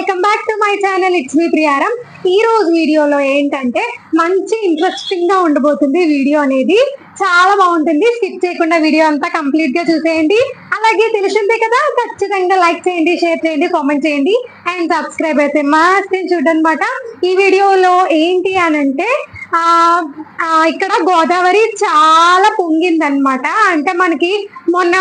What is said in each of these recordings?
Welcome back to my channel. It's me Priyaram. ఈ రోజు వీడియోలో ఏంటంటే మంచి ఇంట్రెస్టింగ్ గా ఉండబోతుంది. వీడియో అనేది చాలా బాగుంటుంది. స్కిప్ చేయకుండా వీడియో అంతా కంప్లీట్ గా చూసేయండి. అలాగే తెలిసిందే కదా, ఖచ్చితంగా లైక్ చేయండి, షేర్ చేయండి, కామెంట్ చేయండి అండ్ సబ్స్క్రైబ్ అయితే మస్ట్ చూడనమాట. ఈ వీడియోలో ఏంటి అనంటే ఇక్కడ గోదావరి చాలా పొంగిందనమాట. అంటే మనకి మొన్న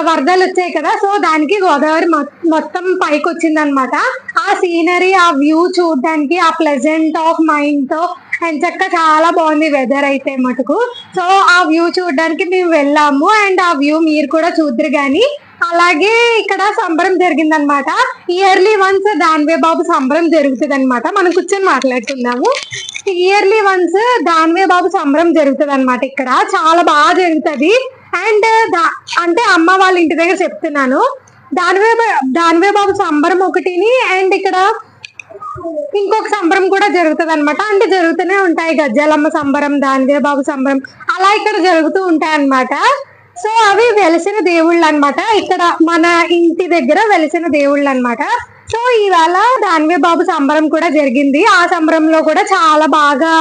వరదలు వచ్చాయి కదా, సో దానికి గోదావరి మొత్తం పైకి వచ్చిందనమాట. ఆ సీనరీ, ఆ వ్యూ చూడడానికి, ఆ ప్లెజెంట్ ఆఫ్ మైండ్ తో ఎంచక్క చాలా బాగుంది వెదర్ అయితే మటుకు. సో ఆ వ్యూ చూడడానికి మేము వెళ్ళాము అండ్ ఆ వ్యూ మీరు కూడా చూద్దరు గాని. అలాగే ఇక్కడ సంబరం జరిగిందనమాట. ఇయర్లీ వన్స్ దాన్వే బాబు సంబరం జరుగుతుంది అనమాట. మనం కూర్చొని మాట్లాడుతున్నాము. ఇయర్లీ వన్స్ దాన్వే బాబు సంబరం జరుగుతుంది అనమాట. ఇక్కడ చాలా బాగా జరుగుతుంది. అండ్ అంటే అమ్మ వాళ్ళ ఇంటి దగ్గర చెప్తున్నాను. దాన్వే బాబు సంబరం ఒకటిని అండ్ ఇక్కడ ఇంకొక సంబరం కూడా జరుగుతుంది అనమాట. అంటే జరుగుతూనే ఉంటాయి. గజ్జలమ్మ సంబరం, దాన్వే బాబు సంబరం అలా ఇక్కడ జరుగుతూ ఉంటాయి అన్నమాట. సో అవి వెలిసిన దేవుళ్ళు అనమాట. ఇక్కడ మన ఇంటి దగ్గర వెలిసిన దేవుళ్ళు అనమాట. సో ఇవాళ దాన్వే బాబు సంబరం కూడా జరిగింది. ఆ సంబరంలో కూడా చాలా బాగా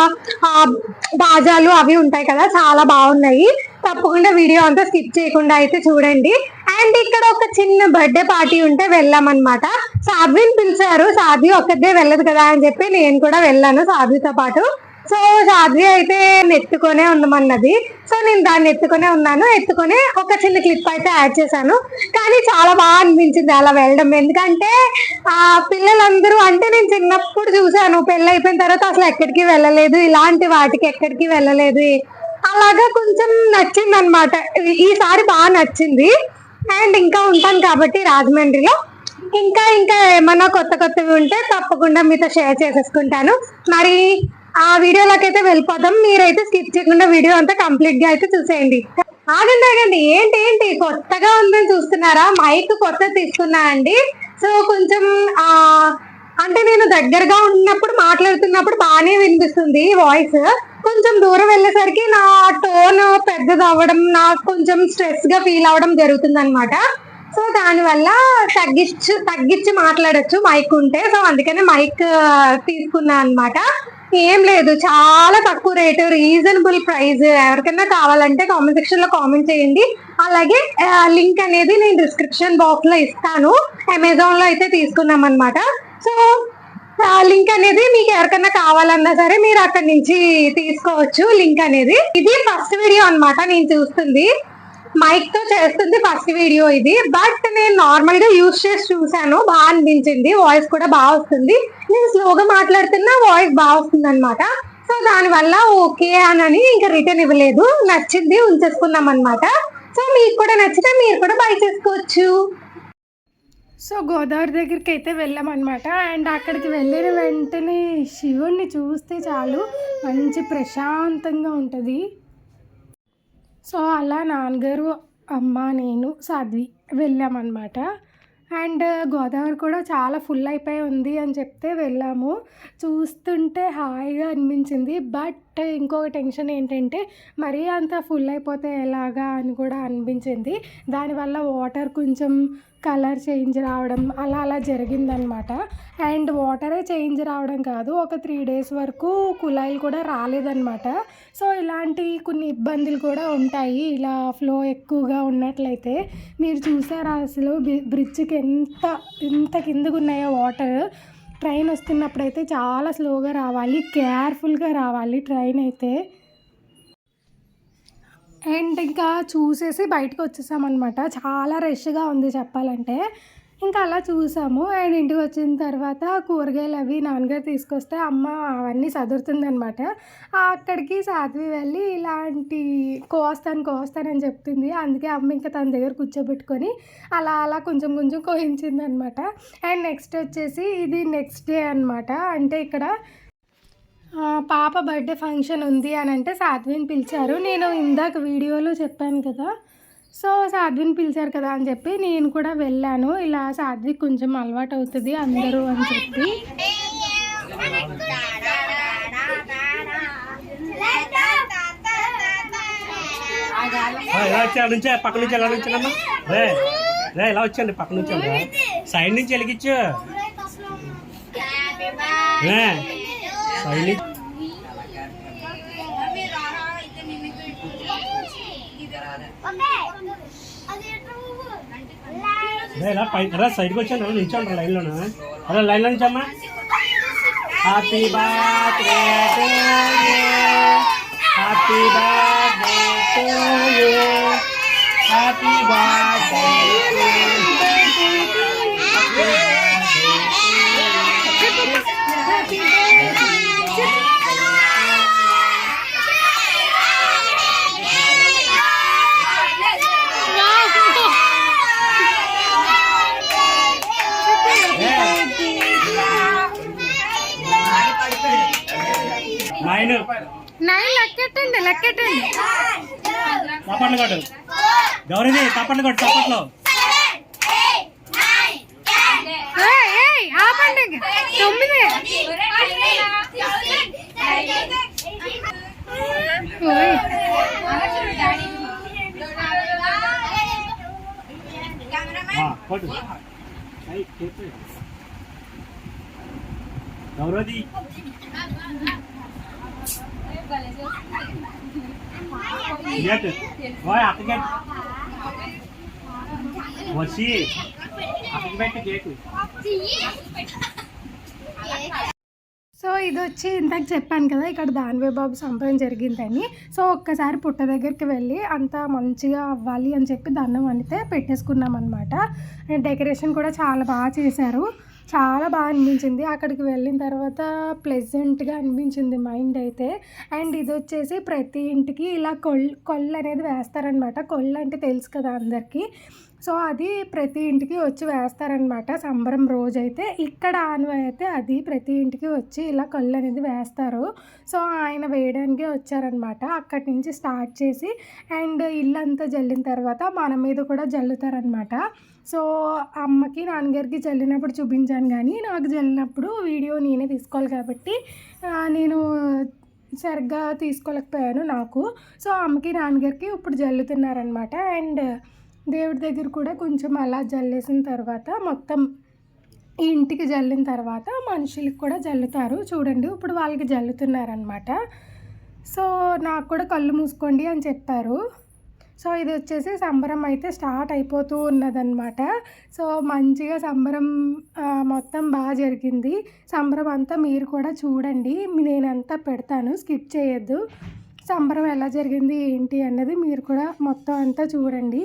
బాజాలు అవి ఉంటాయి కదా, చాలా బాగున్నాయి. తప్పకుండా వీడియో అంతా స్కిప్ చేయకుండా అయితే చూడండి. అండ్ ఇక్కడ ఒక చిన్న బర్త్డే పార్టీ ఉంటే వెళ్ళామన్నమాట. సాధ్విని పిలిచారు. సాధ్వి ఒక్కదే వెళ్ళదు కదా అని చెప్పి నేను కూడా వెళ్ళాను సాధ్వితో పాటు. సో సాధ్వి అయితే ఎత్తుకొనే ఉండమన్నది. సో నేను దాన్ని ఎత్తుకొనే ఉన్నాను. ఎత్తుకొని ఒక చిన్న క్లిప్ అయితే యాడ్ చేశాను. కానీ చాలా బాగా అనిపించింది అలా వెళ్ళడం. ఎందుకంటే పిల్లలందరూ, అంటే నేను చిన్నప్పుడు చూసాను, పెళ్ళి అయిపోయిన తర్వాత అసలు ఎక్కడికి వెళ్ళలేదు, ఇలాంటి వాటికి ఎక్కడికి వెళ్ళలేదు. అలాగా కొంచెం నచ్చింది అనమాట. ఈసారి బాగా నచ్చింది. అండ్ ఇంకా ఉంటాను కాబట్టి రాజమండ్రిలో ఇంకా ఏమన్నా కొత్తవి ఉంటే తప్పకుండా మీతో షేర్ చేసేసుకుంటాను. మరి ఆ వీడియోలోకి అయితే వెళ్ళిపోదాం. మీరైతే స్కిప్ చేయకుండా వీడియో అంతా కంప్లీట్ గా అయితే చూసేయండి. ఆగండి, ఏంటి కొత్తగా ఉందని చూస్తున్నారా? మైక్ కొత్త తీసుకున్నా అండి. సో కొంచెం అంటే నేను దగ్గరగా ఉన్నప్పుడు మాట్లాడుతున్నప్పుడు బాగానే వినిపిస్తుంది వాయిస్. కొంచెం దూరం వెళ్ళేసరికి నా టోన్ పెద్దది అవ్వడం, నాకు కొంచెం స్ట్రెస్ గా ఫీల్ అవ్వడం జరుగుతుంది అనమాట. సో దానివల్ల తగ్గించి మాట్లాడచ్చు మైక్ ఉంటే. సో అందుకనే మైక్ తీసుకున్నా అనమాట. ఏం లేదు, చాలా తక్కువ రేటు, రీజనబుల్ ప్రైస్. ఎవరికైనా కావాలంటే కామెంట్ సెక్షన్ లో కామెంట్ చేయండి. అలాగే లింక్ అనేది నేను డిస్క్రిప్షన్ బాక్స్ లో ఇస్తాను. అమెజాన్ లో అయితే తీసుకున్నాం అనమాట. సో లింక్ అనేది మీకు ఎవరికైనా కావాలన్నా సరే మీరు అక్కడి నుంచి తీసుకోవచ్చు లింక్ అనేది. ఇది ఫస్ట్ వీడియో అనమాట నేను చూస్తుంది. మైక్ తో చేస్తుంది ఫస్ట్ వీడియో ఇది. బట్ నేను నార్మల్ గా యూజ్ చేసి చూసాను, బాగా అనిపించింది. వాయిస్ కూడా బాగా వస్తుంది. నేను స్లోగా మాట్లాడుతున్నా వాయిస్ బాగా వస్తుంది అనమాట. సో దానివల్ల ఓకే అని ఇంకా రిటర్న్ ఇవ్వలేదు. నచ్చింది, ఉంచేసుకున్నాం అనమాట. సో మీకు కూడా నచ్చితే మీరు కూడా బై చేసుకోవచ్చు. సో గోదావరి దగ్గరికి అయితే వెళ్ళామన్నమాట. అండ్ అక్కడికి వెళ్ళిన వెంటనే శివుణ్ణి చూస్తే చాలు మంచి ప్రశాంతంగా ఉంటుంది. సో అలా నాన్నగారు, అమ్మ, నేను, సాధ్వి వెళ్ళామన్నమాట. అండ్ గోదావరి కూడా చాలా ఫుల్ అయిపోయి ఉంది అని చెప్తే వెళ్ళాము. చూస్తుంటే హాయిగా అనిపించింది. బట్ ఇంకొక టెన్షన్ ఏంటంటే మరీ అంత ఫుల్ అయిపోతే ఎలాగా అని కూడా అనిపించింది. దానివల్ల వాటర్ కొంచెం కలర్ చేంజ్ రావడం అలా జరిగిందనమాట. అండ్ వాటరే చేంజ్ రావడం కాదు, ఒక 3 days వరకు కుళాయిలు కూడా రాలేదన్నమాట. సో ఇలాంటి కొన్ని ఇబ్బందులు కూడా ఉంటాయి ఇలా ఫ్లో ఎక్కువగా ఉన్నట్లయితే. మీరు చూసారా అసలు బ్రిడ్జ్కి ఎంత కిందకు ఉన్నాయో వాటర్. ట్రైన్ వస్తున్నప్పుడు అయితే చాలా స్లోగా రావాలి, కేర్ఫుల్గా రావాలి ట్రైన్ అయితే. అండ్ ఇంకా చూసేసి బయటకు వచ్చేసామన్నమాట. చాలా రష్గా ఉంది చెప్పాలంటే. ఇంకా అలా చూసాము. అండ్ ఇంటికి వచ్చిన తర్వాత కూరగాయలు అవి నాన్నగారు తీసుకొస్తే అమ్మ అవన్నీ సదురుతుందనమాట. అక్కడికి సాధ్వి వెళ్ళి ఇలాంటి కోస్తానని చెప్తుంది. అందుకే అమ్మ ఇంకా తన దగ్గర కూర్చోబెట్టుకొని అలా కొంచెం కోయించింది అనమాట. అండ్ నెక్స్ట్ వచ్చేసి ఇది నెక్స్ట్ డే అనమాట. అంటే ఇక్కడ పాప బర్త్డే ఫంక్షన్ ఉంది అని అంటే సాధ్విని పిలిచారు. నేను ఇందాక వీడియోలో చెప్పాను కదా, సో సాధ్విని పిలిచారు కదా అని చెప్పి నేను కూడా వెళ్ళాను. ఇలా సాధ్వి కొంచెం అలవాటు అవుతుంది అందరూ అని చెప్పి. పక్క నుంచి ఎలా నుంచానమ్మా? ఇలా వచ్చండి, పక్క నుంచి సైడ్ నుంచి వెలిగించు. శైలి సైడ్కి వచ్చాను నిల్చోండి లైన్లోనా అలా లైన్లో నుంచమ్మా happy birthday to you happy birthday to you happy birthday లెక్కెట్టండి తప్పట్లు కొట్టు గౌరీది తప్పట్లు కొట్టు తప్పట్లో ఆపండి 9 కొట్టు గౌరవది వచ్చి అక్కడికి పెట్టి కేకు. సో ఇది వచ్చి ఇందాక చెప్పాను కదా ఇక్కడ దానివే బాబు సంబరం జరిగిందని. సో ఒక్కసారి పుట్ట దగ్గరికి వెళ్ళి అంతా మంచిగా అవ్వాలి అని చెప్పి దండం వండితే పెట్టేసుకున్నాం అనమాట. డెకరేషన్ కూడా చాలా బాగా చేశారు, చాలా బాగా అనిపించింది. అక్కడికి వెళ్ళిన తర్వాత ప్లెజెంట్గా అనిపించింది మైండ్ అయితే. అండ్ ఇది వచ్చేసి ప్రతి ఇంటికి ఇలా కొళ్ళు అనేది వేస్తారనమాట. కొళ్ళు అంటే తెలుసు కదా అందరికీ. సో అది ప్రతి ఇంటికి వచ్చి వేస్తారనమాట సంబరం రోజైతే. ఇక్కడ ఆనవాయి అయితే అది ప్రతి ఇంటికి వచ్చి ఇలా కళ్ళు అనేది వేస్తారు. సో ఆయన వేయడానికి వచ్చారనమాట. అక్కడి నుంచి స్టార్ట్ చేసి అండ్ ఇల్లంతా జల్లిన తర్వాత మన మీద కూడా జల్లుతారనమాట. సో అమ్మకి నాన్నగారికి జల్లినప్పుడు చూపించాను, కానీ నాకు జల్లినప్పుడు వీడియో నేనే తీసుకోవాలి కాబట్టి నేను సరిగ్గా తీసుకోలేకపోయాను నాకు. సో అమ్మకి నాన్నగారికి ఇప్పుడు జల్లుతున్నారనమాట. అండ్ దేవుడి దగ్గర కూడా కొంచెం అలా జల్లేసిన తర్వాత మొత్తం ఈ ఇంటికి జల్లిన తర్వాత మనుషులకి కూడా జల్లుతారు. చూడండి ఇప్పుడు వాళ్ళకి జల్లుతున్నారనమాట. సో నాకు కూడా కళ్ళు మూసుకోండి అని చెప్పారు. సో ఇది వచ్చేసి సంబరం అయితే స్టార్ట్ అయిపోతూ ఉన్నదన్నమాట. సో మంచిగా సంబరం మొత్తం బాగా జరిగింది. సంబరం అంతా మీరు కూడా చూడండి, నేనంతా పెడతాను, స్కిప్ చేయొద్దు. సంబరం ఎలా జరిగింది ఏంటి అన్నది మీరు కూడా మొత్తం అంతా చూడండి.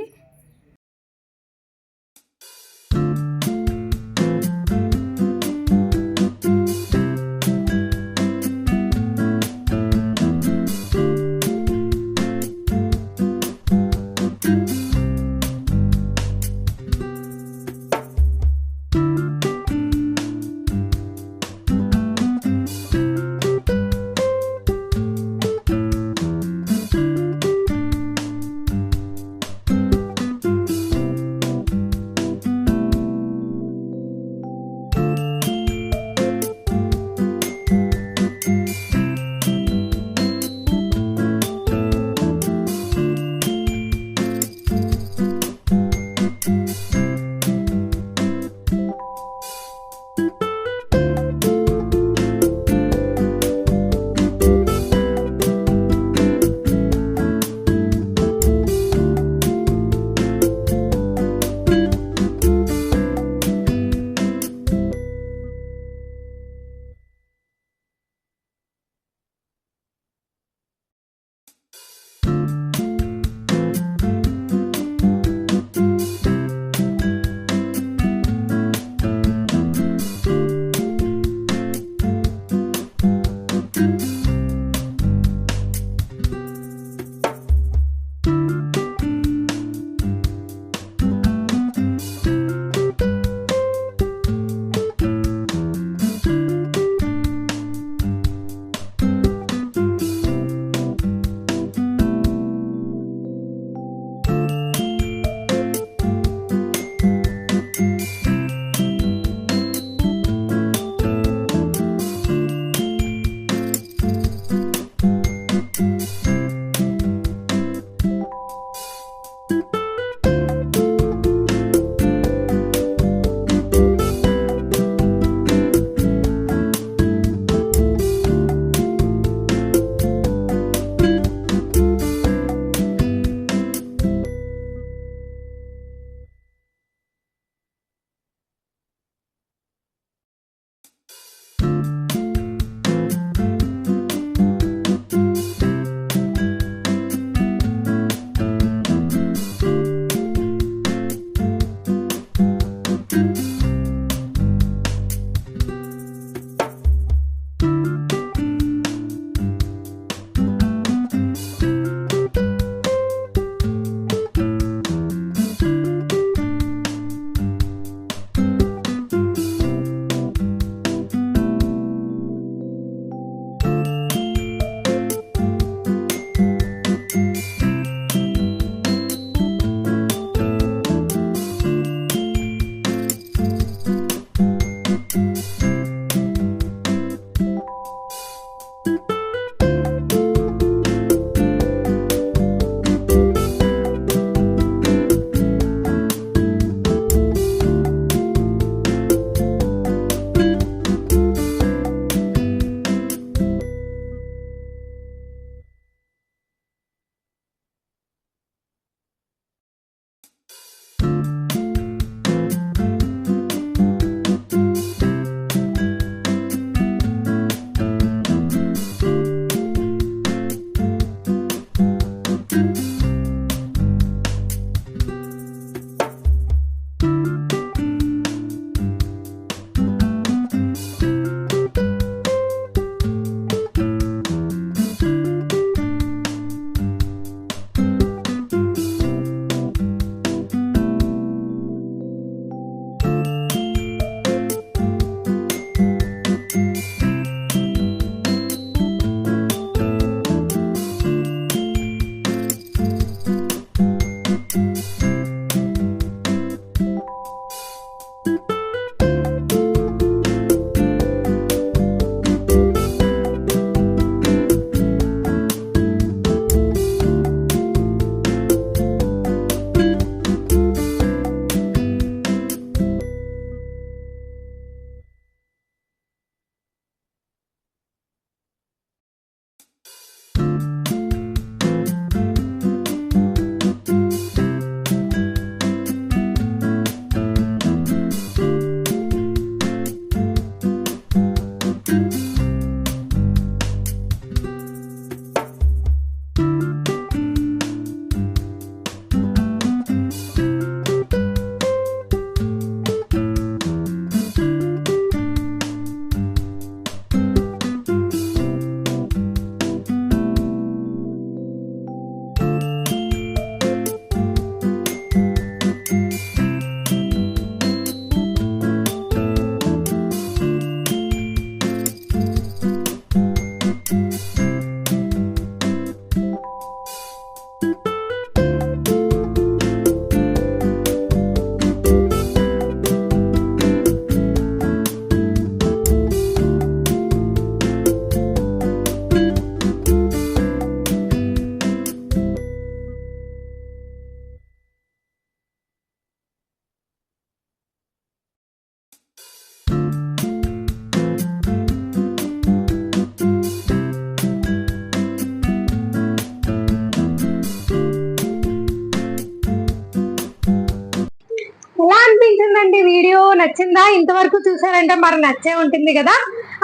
నచ్చిందా? ఇంతవరకు చూసారంటే మరి నచ్చే ఉంటుంది కదా.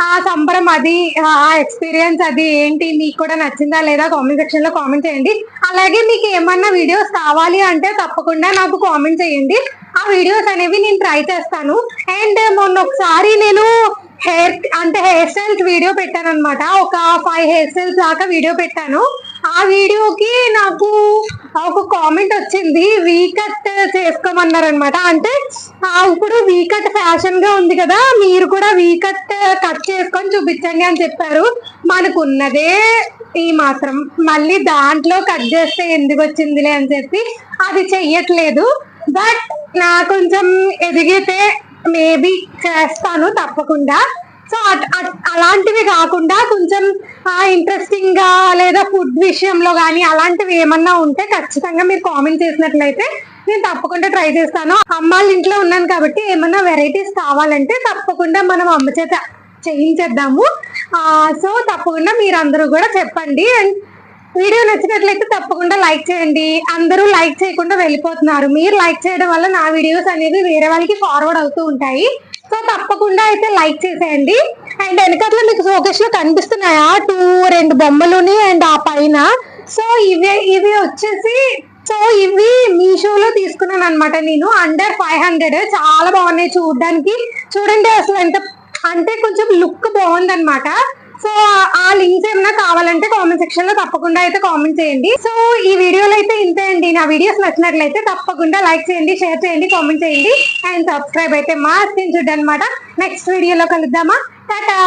ఆ సంబరం అది, ఆ ఎక్స్పీరియన్స్ అది ఏంటి, మీకు కూడా నచ్చిందా లేదా కామెంట్ సెక్షన్ లో కామెంట్ చేయండి. అలాగే మీకు ఏమన్నా వీడియోస్ కావాలి అంటే తప్పకుండా నాకు కామెంట్ చేయండి. ఆ వీడియోస్ అనేవి నేను ట్రై చేస్తాను. అండ్ మొన్న ఒకసారి నేను హెయిర్ స్టైల్స్ వీడియో పెట్టాను అనమాట. ఒక 5 హెయిర్ స్టైల్స్ దాకా వీడియో పెట్టాను. ఆ వీడియోకి నాకు ఒక కామెంట్ వచ్చింది, వీకట్ చేసుకోమన్నారు అనమాట. అంటే ఇప్పుడు వీకట్ ఫ్యాషన్ గా ఉంది కదా, మీరు కూడా వీకట్ కట్ చేసుకొని చూపించండి అని చెప్పారు. మనకున్నదే ఈ మాత్రం, మళ్ళీ దాంట్లో కట్ చేస్తే ఎందుకు వచ్చిందిలే అని చెప్పి అది చెయ్యట్లేదు. బట్ నా కొంచెం ఎదిగితే మేబీ చేస్తాను తప్పకుండా. సో అలాంటివి కాకుండా కొంచెం ఇంట్రెస్టింగ్ గా లేదా ఫుడ్ విషయంలో కానీ అలాంటివి ఏమన్నా ఉంటే ఖచ్చితంగా మీరు కామెంట్ చేసినట్లయితే నేను తప్పకుండా ట్రై చేస్తాను. అమ్మాళ్ళ ఇంట్లో ఉన్నాను కాబట్టి ఏమన్నా వెరైటీస్ కావాలంటే తప్పకుండా మనం అమ్మ చేత చేయించేద్దాము. సో తప్పకుండా మీరందరూ కూడా చెప్పండి. అండ్ వీడియో నచ్చినట్లయితే తప్పకుండా లైక్ చేయండి. అందరూ లైక్ చేయకుండా వెళ్ళిపోతున్నారు. మీరు లైక్ చేయడం వల్ల నా వీడియోస్ అనేవి వేరే వాళ్ళకి ఫార్వర్డ్ అవుతూ ఉంటాయి. సో తప్పకుండా అయితే లైక్ చేసేయండి. అండ్ వెనకట్లో మీకు ఫోకస్ లో కనిపిస్తున్నాయా 2 బొమ్మలుని అండ్ ఆ పైన. సో ఇవి వచ్చేసి ఇవి మీషోలో తీసుకున్నాను అనమాట నేను. అండర్ 500, చాలా బాగున్నాయి చూడడానికి. చూడండి అసలు ఎంత అంటే కొంచెం లుక్ బాగుంది అనమాట. సో ఆ లింక్స్ ఏమైనా కావాలంటే కామెంట్ సెక్షన్ లో తప్పకుండా అయితే కామెంట్ చేయండి. సో ఈ వీడియోలో అయితే ఇంతే అండి. నా వీడియోస్ నచ్చినట్లయితే తప్పకుండా లైక్ చేయండి, షేర్ చేయండి, కామెంట్ చేయండి అండ్ సబ్స్క్రైబ్ అయితే మస్ట్ చూడండి అనమాట. నెక్స్ట్ వీడియోలో కలుద్దామా? టాటా.